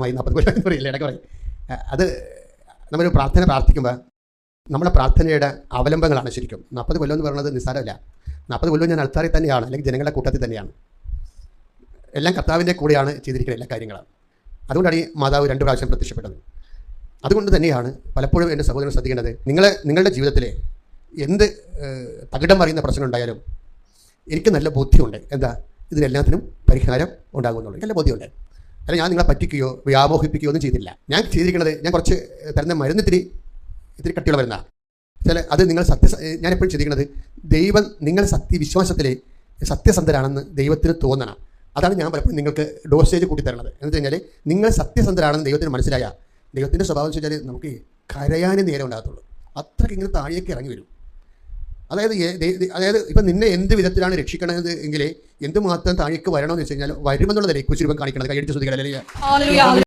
40 കൊല്ലം എന്ന് പറയില്ല, ഇടയ്ക്ക് പറയും. അത് നമ്മളൊരു പ്രാർത്ഥന പ്രാർത്ഥിക്കുമ്പോൾ നമ്മുടെ പ്രാർത്ഥനയുടെ അവലംബങ്ങളാണ് ശരിക്കും. 40 കൊല്ലം എന്ന് പറയുന്നത് നിസ്സാരമല്ല. 40 കൊല്ലം ഞാൻ അൾത്താറിൽ തന്നെയാണ്, അല്ലെങ്കിൽ ജനങ്ങളുടെ കൂട്ടത്തിൽ തന്നെയാണ്. എല്ലാം കർത്താവിൻ്റെ കൂടെയാണ് ചെയ്തിരിക്കുന്ന എല്ലാ കാര്യങ്ങളും. അതുകൊണ്ടാണ് ഈ മാതാവ് 2 പ്രാവശ്യം പ്രത്യക്ഷപ്പെട്ടത്. അതുകൊണ്ട് തന്നെയാണ് പലപ്പോഴും എൻ്റെ സഹോദരൻ ശ്രദ്ധിക്കേണ്ടത്, നിങ്ങളുടെ ജീവിതത്തിൽ എന്ത് തകിടം മറിയുന്ന പ്രശ്നം ഉണ്ടായാലും എനിക്ക് നല്ല ബോധ്യമുണ്ട്. എന്താ? ഇതിനെല്ലാത്തിനും പരിഹാരം ഉണ്ടാകുമെന്നുള്ളത് നല്ല ബോധ്യമുണ്ട്. അല്ല, ഞാൻ നിങ്ങളെ പറ്റിക്കുകയോ വ്യാമോഹിപ്പിക്കുകയോ ഒന്നും ചെയ്തില്ല. ഞാൻ ചെയ്തിരിക്കുന്നത്, ഞാൻ കുറച്ച് തരുന്ന മരുന്ന് ഇത്തിരി കട്ടിയുള്ള മരുന്നാണ്. ചില അത് നിങ്ങൾ ഞാനെപ്പോഴും ചിന്തിക്കുന്നത്, ദൈവം നിങ്ങൾ വിശ്വാസത്തിൽ സത്യസന്ധരാണെന്ന് ദൈവത്തിന് തോന്നണം. അതാണ് ഞാൻ പലപ്പോഴും നിങ്ങൾക്ക് ഡോസേജ് കൂട്ടിത്തരണത്. എന്ന് വെച്ച് കഴിഞ്ഞാൽ നിങ്ങൾ സത്യസന്ധരാണെന്ന് ദൈവത്തിന് മനസ്സിലായ, ദൈവത്തിൻ്റെ സ്വഭാവം എന്ന് വെച്ചാൽ നമുക്ക് കരയാനും നേരം ഉണ്ടാകത്തുള്ളൂ. അത്രയ്ക്ക് ഇങ്ങനെ താഴേക്ക് ഇറങ്ങി വരും. അതായത് ഇപ്പം നിന്നെ എന്ത് വിധത്തിലാണ് രക്ഷിക്കണത് എങ്കിൽ എന്തുമാത്രം താഴേക്ക് വരണമെന്ന് വെച്ച് കഴിഞ്ഞാൽ വരുമെന്നുള്ളതല്ലേ കുശുരൂപം കാണിക്കണത്. കൈയടിച്ച് ശ്രദ്ധിക്കണം.